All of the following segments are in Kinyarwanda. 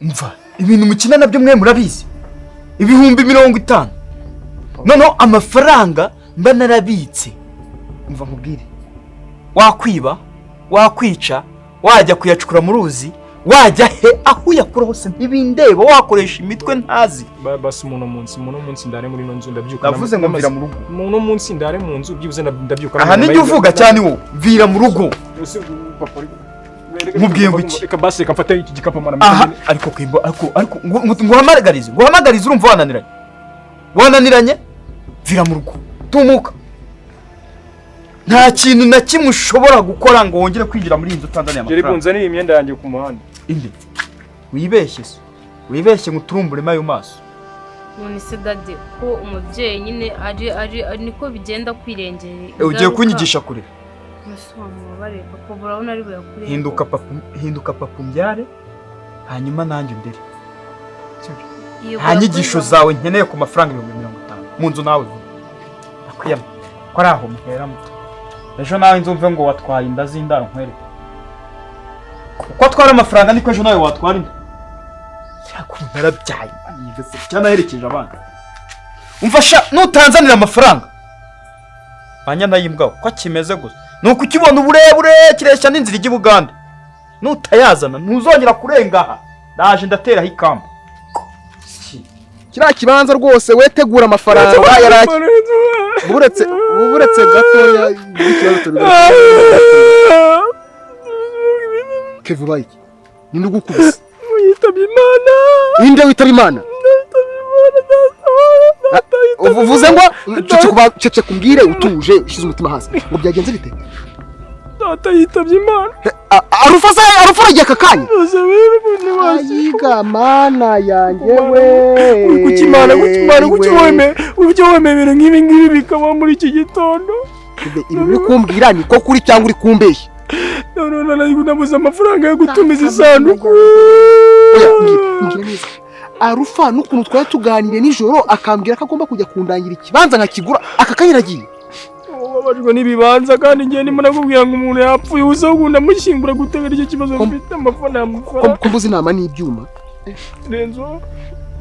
mva ibintu mukina nabyo mwe murabizi ibihumbi 50 noneho amafaranga mba narabitse mva nkubwire wakwiba wakwica wajya kuyacukura mu ruzi wajya he aho yakura hose ntibindeba wakoresha imitwe ntazi basi muno munsi ndare muri no nzu ndabyuka navuze ngo mvira mu rugo muno munsi ndare mu nzu byibuze ndabyuka aha nijye uvuga cyane wo mvira mu rugo mubwiye ngo iki reka basi reka mfate iki gikapo mwana aha ariko kwimbo ariko nguhamagarize urumva wananiranye vira mu rugo tumuka nta kintu na kimwe ushobora gukora ngo wongere kwinjira muri inzu Tanzania amafaranga Jeri bunzaniye imyenda yanjye ku muhanda indi wibeshye nguturumbure mayo maso none se dade ko umubyeyi nyine ari niko bigenda kwirengera ugiye kunyigisha kure musomubare papa burabona ari buyakure hinduka papa umbyare hanyuma nanjye ndere hanyigisho zawe nkeneye ku mafaranga 50 mu nzu nawe akwiyama ko ari aho muheramo ejo nawe nzumve ngo watwaye inda z'indaro nkwere uko atwara amafaranga niko ejo nawe watwara inda yakuntara byaye nigeze cyana herekeje abana umfasha nutanzanira amafaranga banyana yimbwa ko kimeze gusa nuko ukibona uburebure kiresha n'inzira ijya Buganda nutayazana ntuzongera kurenga aha ndaje ndatera hikamba kira kibanza rwose wetegura amafaranga yaraki buretse gatoya kevubaye ni ndugukubise witabye Imana inde witabye Imana uvuze ngo cece kumbwire utuje ushize umutima hasi ngo byagenze bite data yitabye Imana arufa agiye kakanya ayiga mana yanjye we gukimana ibintu nk'ibi bikaba muri iki gitondo ibi uri kumbwira ni ko kuri cyangwa uri kumbeshya none nabuze amafaranga yo gutumiza isanduku arufa n'ukuntu twari tuganire nijoro akambwira ko agomba kujya kundangira ikibanza nkakigura akakanyiragiye babajwe n'ibibanza kandi ngiye ndimo nakubwira ngo umuntu yapfuye uza gukunda mushyingura gutegera icyo kibazo mfite amafaranga ko mbuze inama n'ibyuma renzo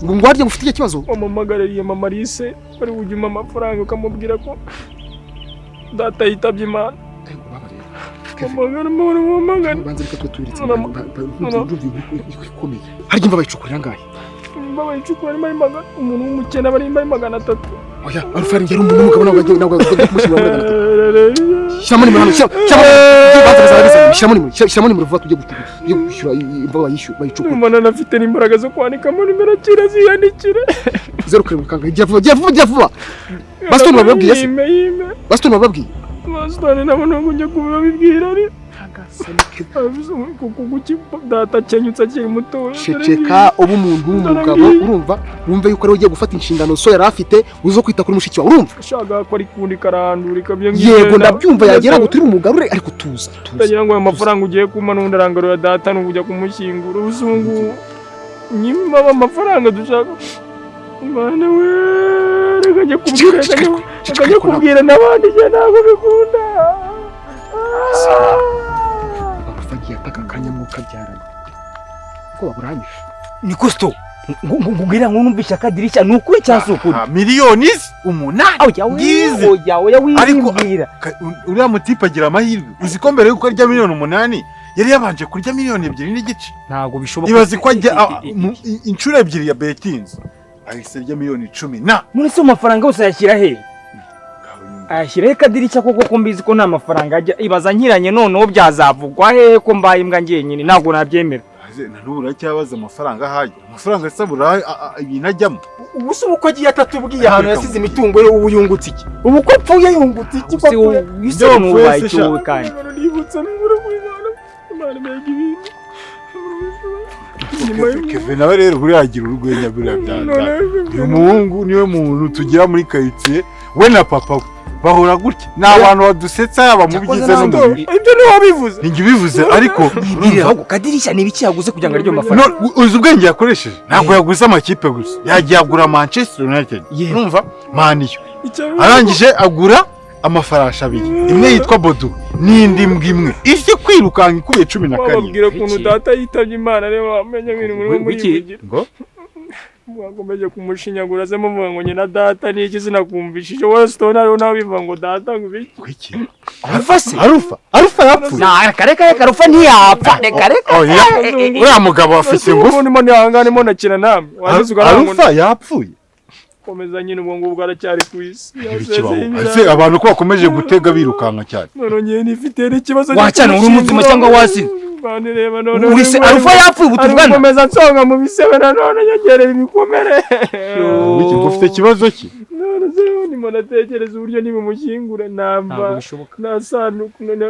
ngo ngwarye gufite icyo kibazo wamamagarariye mama Lise bari bujyuma amafaranga ukamubwira ko data yitabye Imana banza reka tuturitse ikomeye harya imva bayicukurira ngahe imva bayicukura ari magana umuntu w'umukene bari 300 oya arufa ngera umuntu w'umugabo nawe kumushyira shyiramo nimero vuba tujye gushyura imva bayicukura umwana nafite n'imbaraga zo kwandikamo nimero kiraziyandikire 07 kanga jya vuba baston bababwiye se baston bababwiye Masitani nabona ngo njye kubibabwira ari kuki data cenyutse akiri muto ceceka ubu umuntu w'umugabo urumva wumve yuko ari ugiye gufata inshingano so yari afite uzo kwita kuri mushiki wawe urumva ashaka ko ari kundi karandura ikabye yego ndabyumva yagira ngo turi umugarure ariko tuza ndagira ngo amafaranga ugiye kumanunda rangarura data no kujya kumushyingura uzungu nyima amafaranga dushaka Imana we akajya kubwira n'abandi je ntabwo bikunda abafagiye ataka kanya mu kabyarana ko baburanye niko sto ngubwira ngo numvisha akadirishya nukuri cyasukuri miliyoni 8 ngize oya wimbwira uriya mutipe agira amahirwe uzi ko mbere yuko arya miliyoni 8 yari yabanje kurya miliyoni 2 n'igice ntago bishoboka ibaze ko ajya inshuro 2 ya betinze ahise rya miliyoni 10 na muri so mafaranga yose yashyira he ayashyira he kadirishya koko kumbizi ko nta mafaranga ajya ibaza nkiranye noneho byazavugwa he ko mbaye imbwa ngiye nyine ntago nabyemera nanubura cyabaza amafaranga haje amafaranga asabura ibinajyamo ubuso uko agiye atatubwiye ahantu yasize imitungo ye ubuyungutse iki ubu ko pfuye yungutse iki ko wisoro nubaye cyo kandi Kevin nawe rero uri agira urugwenya buriya byanda uyu muhungu niwe muntu tugira muri karitsiye we na papa we bahora gutya ni abantu badusetsa yaba mubigize no mubiri ibyo ni wabivuze ningi bivuze ariko urumva kadirishya ni biki yaguze kugira ngo aryo mafaranga uzi ubwenge yakoresheje ntabwo yaguze amakipe gusa yagiye agura Manchester United urumva Man U arangije agura amafarashi abiri imwe yitwa Bodu n'indi mbwa imwe isi kwirukanka ikubiye 12 wababwira ukuntu data yitabye Imana rero wamenya ibintu muri ngo mwakomeje kumushinyagura se muvuga ngo nyina data ni iki sinakumvishije wowe stone ariho nawe bivuga ngo data ngo biki kwiki arufa yapfuye na kareka rufa ntiyapfa reka uriya mugabo afite ingufu ndimo nihangane nakina namwe arufa yapfuye komeza nyine ubwo ngubwo aracyari ku isi ese abantu ko bakomeje gutega birukanka cyane none nyine nifite ikibazo wacana uri umutima cyangwa wasi banireba none wise arufa yapfuye ubutuvugana komeza nsonga mu bisebe none nyongerera ibikomere wiki ufite ikibazo ki none zero ndimo natekereza uburyo nimumushyingura namba nasanduku none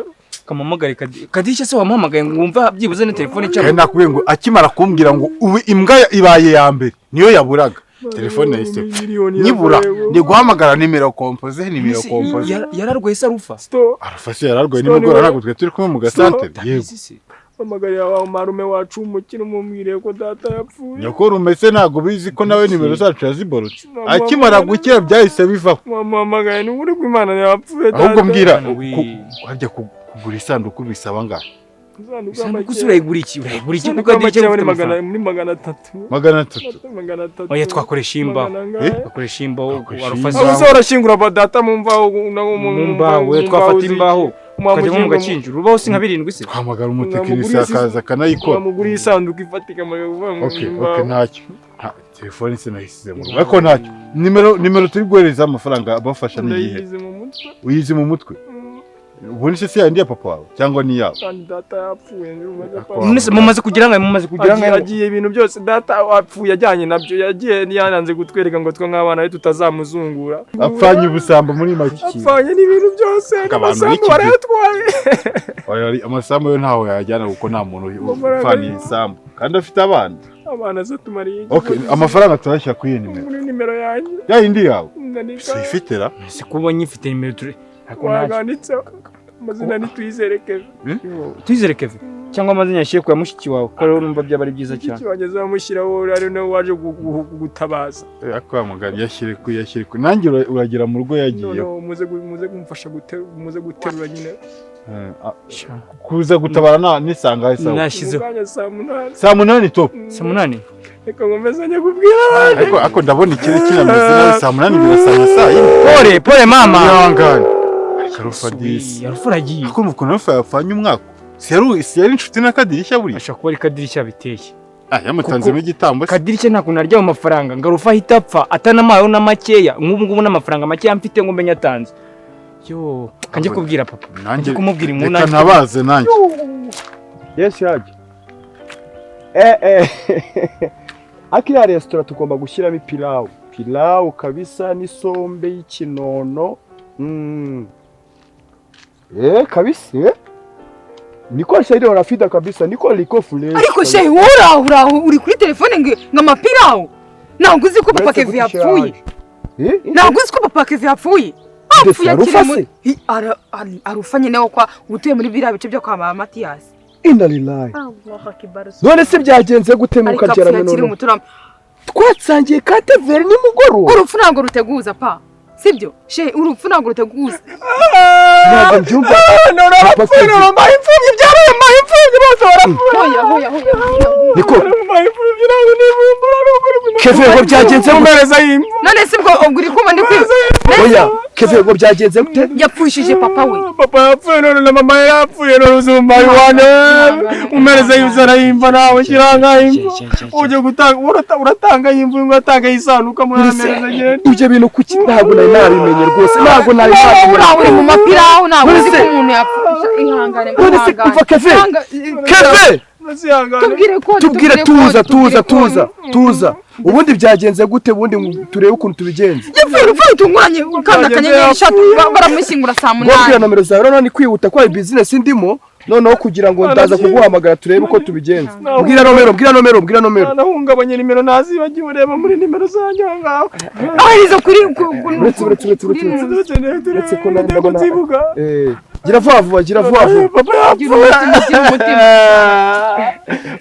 kamamagare kadisha se wamuhamagaye ngo wumva byibuze ne telefone cyane nakubwiye ngo akimara kumbwira ngo ubu imbwa ibaye ya mbere niyo yaburaga telefone yahise nibura ndi guhamagara nimero kompoze yararwaye se arufa se yararwaye nimugora ntabwo twe turi kumwe mu gasantere yego amagarira wa marume wacu umukino mumwire ko data yapfuye nyakora umese ntabwo bizi ko nawe nimero zacu yaziborotse akimara gukira byahise bivaho mamagaye n'uri kw'Imana yapfuye ahubwo mbwira wajya kugura isanduku bisaba ngahe isanduku urayigura iki kuko adike muri 300 oya twakoresha imbaho twakoresha imbaho warashingura badata mumva we twafata imbaho ukajya mu gakinjiro urubaho si nka 7 se twamagara umutekinisiye akaza kanayikora mugura isanduku ifatika mu okay ntacyo telefone se nahisize mu rugo ariko ntacyo nimero turi guhereza amafaranga abafasha n'igihe uyizi mu mutwe ubundi se yandi ya papa wawe cyangwa ni yawe data yapfuye mumaze kugira ngo yagiye ibintu byose data apfuye ajyanye nabyo yagiye yananze gutwereka ngo twe nk'abana be tutazamuzungura apfanye ubusamba muri make apfanye n'ibintu byose amasambu barayatwaye amasambu yo ntaho yajyana kuko nta muntu upfaniye isambu kandi afite abana zatumariye amafaranga turashya kuri iyi nimero yanjye yayindi yawe sifite ra si kubonye ifite nimero waganditseho amazina ni Tuyizere Kevin cyangwa amazina yashiye kwa mushiki wawe ko rero numva byaba ari byiza cyane mushiki wageze amushyiraho ari nawe waje gutabaza akwa mugari yashyire ku nanjye uragira mu rugo yagiye muze kumfasha guterura nyine kuza gutabara nisanga hesa nashizeho saa 8 top saa 8 reka ngomezanye kubwira ako ndabona ikiri kinameze nawe saa 8 birasanga saa pole mama yangana karufadisi yarufuragiye akumva ukuntu yapfanye umwaka si yari inshuti na Kadirishya buri ashaka kuba ari Kadirishya biteye yamutanzemo igitambo Kadirishya nta kuntu arya amafaranga ngarufa hitapfa atanamayo na makeya ngubu n'amafaranga makeya mfite ngo menye atanze yo kanje kubwira papa nanjye kumubwira inkuna nabaze nanjye yes yaje akira restaurant tugomba gushyiramo pilau kabisa n'isombe y'ikinono kabisa niko shairi wanafida kabisa niko liko fulani ariko shehe uraho uri kuri telefone ng'amapirawo ntabwo uzi ko papa Kevin yapfuye ntabwo uzi ko papa Kevin yapfuye apfuye akiri arufa nyine wo kwa utuye muri biriya bice byo kwa mama Mathias inalilahi none se byagenze gute mukagera none twatsangiye kateveri nimugoro urupfu ntabwo ruteguza pa sibyo she urupfu ntabwo ruteguza ntabwo mbyumva none abapfuye impfubyi byabaye impfubyi bose barapfuye hoya niko impfubyi ntabwo nibumbura n'ukuri Kevin ngo byagenze mumereza y'imfu none se ubwo uri kumva ndi kwiza oya Kevin ngo byagenze gute yapfushije papa we papa yapfuye none na mama yapfuye none uzumva yiwane umereza y'inzara y'imva nawe kiranga y'imfu uje gutanga uratanga y'imfu ngo atanga yisanuka muri amereza nyene ibyo bintu kuki ntabwo nabimenye rwose ntabwo uri mu mapirawo ntabwo uzi ko umuntu yapfuye ihangane none se kuva Kevin tubwire tuza ubundi byagenze gute ubundi turebe ukuntu tubigenza yapfuye urupfu rutunguranye kandi akanyenyeri 3 baramushyingura saa 8 ngobwira nomero zawe none kwihuta kwa business ndimo noneho kugira ngo ndaza kuguhamagara turebe uko tubigenza mbwira nomero nahungabanye nimero nazibagiye ureba muri nimero zanjye ngaho izo kuri uretse ko ndabona gira vuba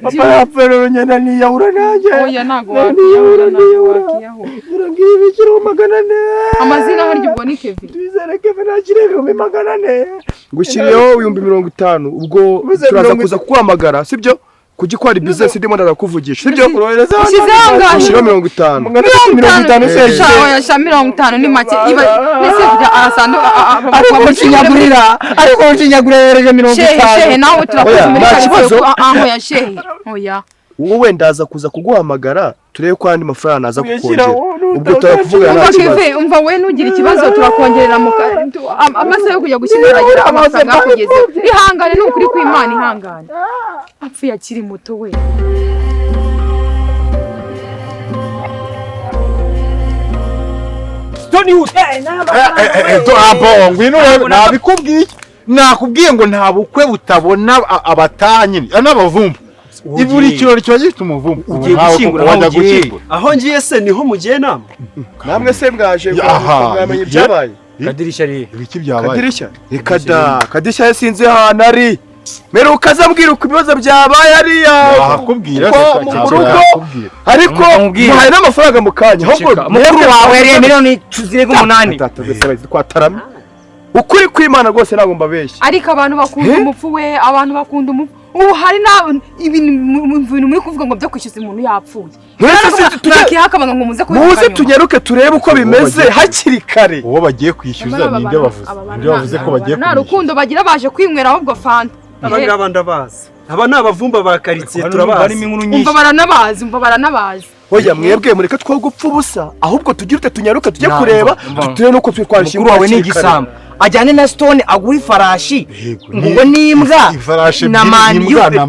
papa yapfuye rero nyana niyahura nanjye oya ntago wakiyahura ngiye ibikiro 400 amazina harya ubwo ni Kevin Tuyizere Kevin akire 400 ngushyiriyeho 50,000 ubwo turaza kuza kuguhamagara sibyo kugikora business ndimo ndakuvugisha sibyo ushyizeho angahe 50,000 shawa ya 50 ni make iba ese kujya arasandu ariko unshinyagurira yereje 50. shehe nawe turakoze muri kibazo aho ya shehe oya wowe ndaza kuza kuguhamagara turebe ko andi mafaranga naza kukongera ubwo turakuvugana nta kibazo umva we nugira ikibazo turakongerera amasaha yo kujya gushyiragira amafaranga kugeze ihangane n'ukuri kw'Imana ihangane apfuye akiri muto we nabikubwiye nakubwiye ngo nta bukwe butabona abatanyine n'abavumbu iburi kirori cyo gifite umuvumbu ugiye gushyingura aho ngiye se niho mugiye nama namwe se bwaje mwamenye byabaye Kadirisha ari ibiki byabaye Kadirisha reka da Kadirisha yasinze hana ari meruka azambwira uko ibibazo byabaye ariya akubwira ariko muhaye n'amafaranga mu kanya ahubwo mukuru wawe yari miliyoni 8 twataramye ukuri kw'Imana rwose ntabwo mbabeshya ariko abantu bakunda umupfu we abantu bakunda umupfu ubu hari ibintu muri kuvuga ngo byo kwishyuza umuntu yapfuye turakihakabanga ngo muze tunyaruke turebe uko bimeze hakiri kare uwo bagiye kwishyuza ninde bavuze ko bagiye nta rukundo bagira baje kwinywera ahubwo fanta abangaba ndabazi aba ni abavumba ba karitsiye turabazi umva baranabazi oya mwebwe mureke two gupfa ubusa ahubwo tugirute tunyaruke tujye kureba tutere nuko twitwarishinga wawe ni igisambo ajyane na Stone agura ifarashi ngo n'imbwa namaniyo arya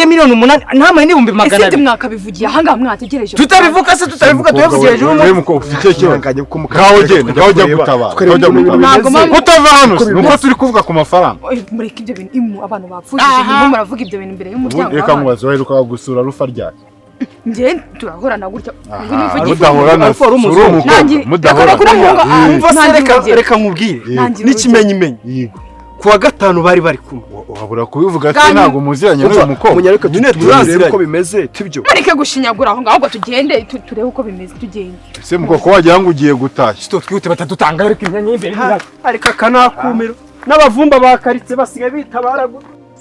8,000 ntamwe n'ibihumbi 200 ese mwakabivugiye ahangaha mwategereje tutabivuga se tutabivuga tuvugiye hejuru muko ufite cyo kawo genda gutabara utava hano nuko turi kuvuga ku mafaranga mureke ibyo bintu abantu bapfujije nibo muravuga ibyo bintu imbere y'umuryango reka mubazo waheruka gusura rufa ryaje nje turahorana gutya mudahorana reka nkubwire n'ikimenyimenyi kuwa gatanu bari kumwe wabura kubivuga ati ntago muziranye n'uyu mukobwa munyareka turazire uko bimeze tibyo ariko gushinyagura aho ngaho tugende turebe uko bimeze tugende ese mukoko wagira ngo ugiye gutashya sito twihute batadutanga ariko imyanya imbere ariko akanakumiro n'abavumba bakaritse basigaye bitabara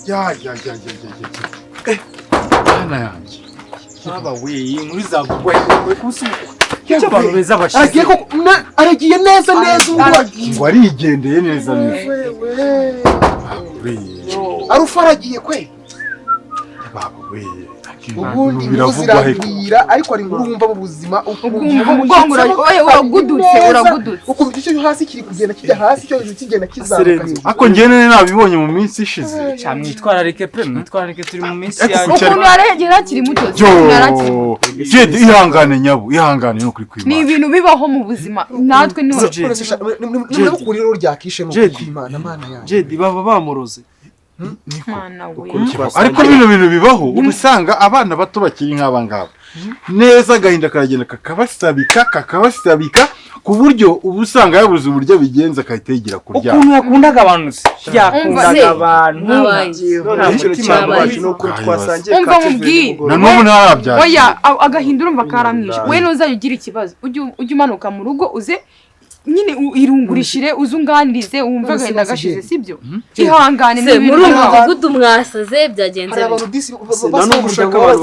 ya ana yanjye aba we inkuru zavugwa kusi cy'abantu beza bashize aragiye neza ngo arigendeye neza arufaragiye kwe baba we ubundi biravugwa ariko ari inkuru wumva mu buzima umugongo uragudutse ukumva icyo hasi kiri kugenda kijya hasi cyo hejuru kigenda kizamuka ako ngene nabibonye mu minsi ishize cyamwitwararike turi mu minsi yaje ukuntu yarengera kiri muto Jed ihangane nyabu ihangane no kuri kwimana ni ibintu bibaho mu buzima natwe ni n'ukuriro ryakishe no kwimana mana yaje Jed baba bamuroze ariko bintu bibaho ubusanga abana bato bakiri nk'aba ngaba neza agahinda karagenda kakabasabika ku buryo ubusanga yabuze uburyo bigenza akayitegera kuryama ukuntu yakundaga abantu yakundaga abantu umva mubwire na n'ubu ntarabyara oya agahinda urumva karamwishe we nuzayo ugira ikibazo ujye umanuka mu rugo uze nyine irungurishire uzunganirize wumva agahinda gashize sibyo ihangane se muri ubu mudugudu mwasaze byagenze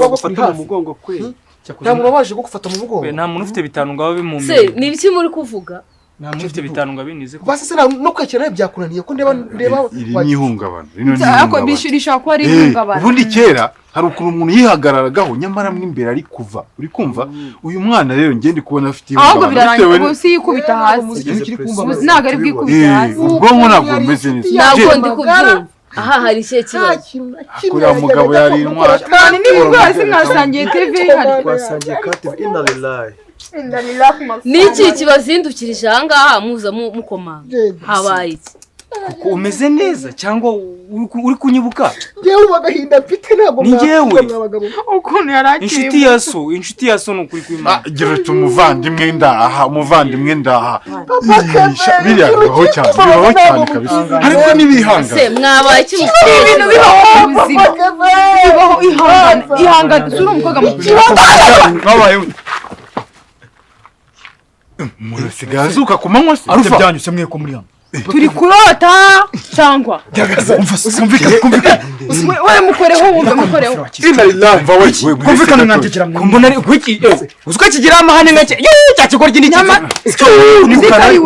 gufata mu mugongo kwe nta muntu waje gufata mu mugongo nta muntu ufite bitanu ngaho bimumenye se ni ibiki muri kuvuga nta muntu ufite bitanu ngabinize basi se no kwekera byakunaniye ko ndeba iri n'ihungabana ako bishirisha ko ari ihungabana ubundi kera hari ukuntu umuntu yihagararagaho nyamara mwimbere ari kuva uri kumva uyu mwana rero ngende kubona afite ahubwo birarangiye ubusi yikubita hasi ntago ari bwikubita hasi ubwonko ntabwo bumeze neza ntabwo ndi kubyumva aha hari ikihe kibazo kuriya mugabo yari intwari ni rwose mwasangiye TV hari twasangiye kate inalilahi ni iki kibazindukirije aha ngaha muza mukomanga habaye iki kuko umeze neza cyangwa uri kunyibuka yewe bagahinda mfite ntabwo ukuntu yarakiriye inshuti ya so no kuri kwimana gira umuvandimwe ndaha biriya bibaho cyane kabisa ariko nibihanga se mwabaye iki ibintu bibaho bibaho ihangane sura umukobwa mu mwabaye murasigaye azuka ku manywa se arufite byanyuse mwe ko muri hano turi kurota cyangwa we mukoreho wumve mukoreho umva we kumvikana mwanjye mbona ari wiki uziko kigira amahane ngake cya kigoryi ni nyama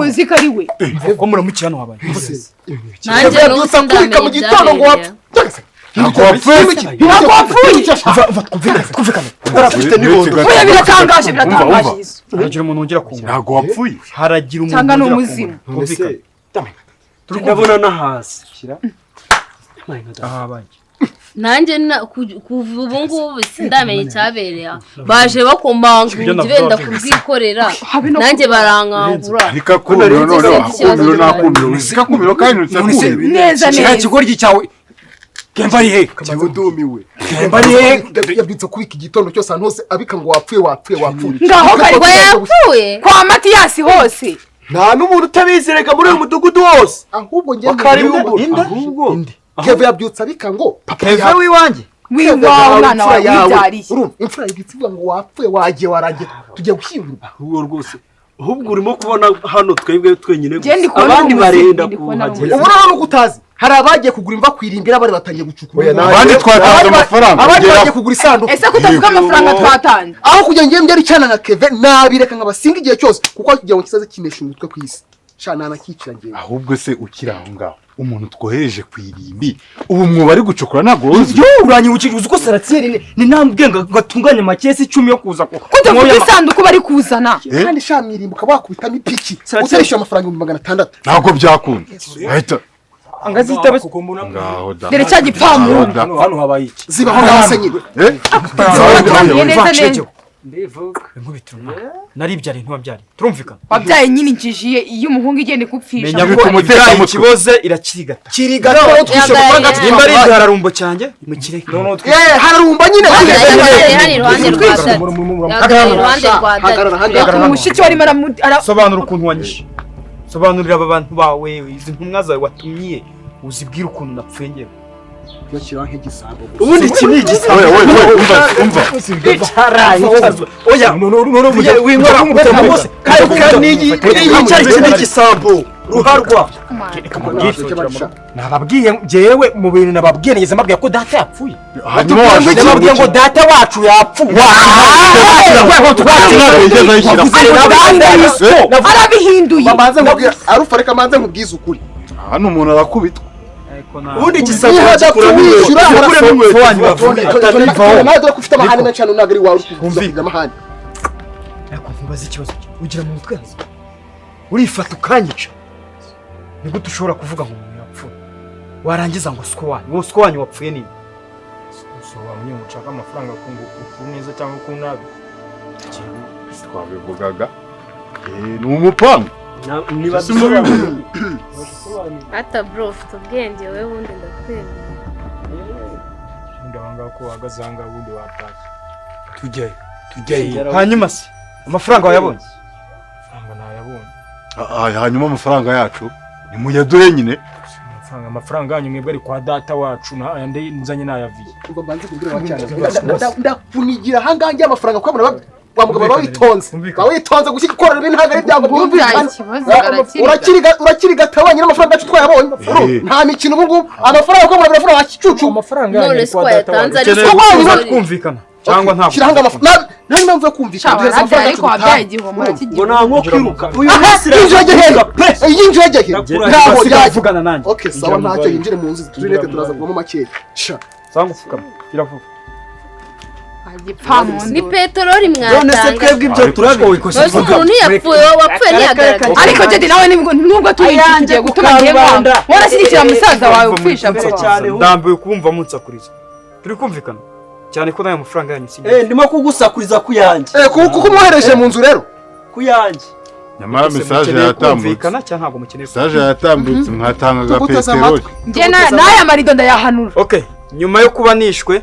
zikariwe ko muramukira hano habaye nanjye byutsa kubika mu gitondo ngo wapfa ntabwo wapfuye kumvikana barafite nibondo oya biratangaje haragira umuntu wongera kumva ntabwo wapfuye haragira umuntu cyangwa ni umuzimu turabona na hasi aha nanjye kuva ubu ngubu sindamenye icyabereye baje bakomanga benda kubwikorera nanjye barankangura ariko akumiro none akumiro nakumiro uzika kumiro kandi nutse neza neza kigoryi cyawe Kemba ari he cyabudumiwe Kemba ari he yabyutse kubika igitondo cyose ahantu hose abika ngo wapfuye ngaho kari yapfuye kwa Matiyasi hose nta n'umuntu utabizereka muri uyu mudugudu wose ahubwo ngiye ahubwo Kevin yabyutse abika ngo papa Kevin wiwanjye wiwawe mwana wawe wibyariye imfura yibitse ngo wapfuye wagiye waragiye tujye gushyingurwa ahubwo rwose ahubwo urimo kubona hano twebwe twenyine abandi barenda kuhagera ubu rero nuko utazi hari abagiye kugura imva kwirimbira bari batangiye gucukura abandi twatanze amafaranga abandi bagiye kugura isanduku ese kutavuga amafaranga twatanze aho kugira ngo ngende cyana na Kevin nabireka nkabasinga igihe cyose kuko kugira ngo kizaze kinesha umutwe ku isi shana nakicira ngiye ahubwo se ukiri aho ngaho umuntu twohereje kwirimbi ubu mwo ari gucukura ntago uzi yo uranyibukije uzi ko Saratieri ni nambwe ngatunganye makesi 10 yo kuza ko kutavuga isanduku bari kuzana kandi shamirimbuka bakubitamo ipiki uteresha amafaranga 600 ntago byakunda ahita angazita base ngaho da dere cya gipfamu hano habaye iki zibaho ngase nyine neza mbivuga nkubituma naribyari ntiwabyari turumvikana wabyaye nyine injijiye iyo umuhungu igende kupfisha menya ko umuteka mu kiboze irakirigata kirigata twishe gupanga nimba ari hararumbo cyanjye mukire hararumba nyine hari iruhande rwa dada umushiki wari sobanura ukuntu wanyishe sobanurira aba bantu bawe izi ntumwa zawe watumye uzibwira ukuntu napfuye ngewe yakira nk'igisambo ubundi iki ni igisambo umva cyaraye oya winkora umutima wose kandi yicyari iki ni igisambo ruharwa nababwiye jewe mu bintu nababwiye nigeze mbabwiye ko data yapfuye hanyuma waje nababwiye ngo data wacu yapfuye arabihinduye bamanze nkubwira arufa reka manze nkubwiza ukuri hano umuntu arakubitwa ubundi igisambo wishyura nawe dore ko ufite amahane menshi hano ntabwo ari wawe kuvuga amahane ariko ntubaze ikibazo ugira mu mutwe urifata ukanyica ni gute ushobora kuvuga ngo umuntu yapfuye warangiza ngo siko wanyu wapfuye nini usoba munye mucaka amafaranga ku neza cyangwa ku nabi twabivugaga ni umupangu niba ata bro ufite ubwenge wewe wundi ndakwemera ndabanga ko wagazanga wundi watashye tujyayo hanyuma se amafaranga wayabonye hanyuma amafaranga yacu ni muyaduhe nyine amafaranga yanyu mwebwe ari kwa data wacu nandi nzanye nayaviye umva banze kubwira wacyane ndakunigira hangange amafaranga kwabona wamugabo bawitonze gushyika korora ibintu ntabwo ari byango urakiriga tabanye n'amafaranga yacu twayabonye nta mikino ubu ngubu amafaranga kwabona biravuga wakicucu amafaranga none siko yatanze ari kumvikana cyangwa ntabwo shiranga amafaranga nta mpamvu yo kumvikana duheza amafaranga ariko wabyaye igihombo arakigira ngo ntango kwiruka uyu yinjire ntaho yavugana nanjye okay sawa ntacyo yinjire mu nzu turinete turaza kuvamo makeya sha sanga ufukama kiravuga ni peteroli mwatanga none se twebwe ibyo turabikoze ukuntu ntiyapfuye wapfuye ntiyagaragara ariko jedi nawe nubwo tugiye gutuma ngembanda warashyigikira musaza wawe upfisha ndambiwe kumva munsakuriza turi kumvikana cyane ko nayo mafaranga yanyu si ndimo kugusakuriza kuyanjye kuko umwohereje mu nzu rero kuyanjye nyamara message yatambutse cyangwa ntabwo mukeneye message yatambutse mwatangaga peteroli nge n'aya marido ndayahanura okay nyuma yo kuba nishwe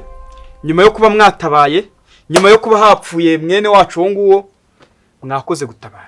nyuma yo kuba mwatabaye nyuma yo kuba hapfuye mwene wacu wo nguwo mwakoze gutabara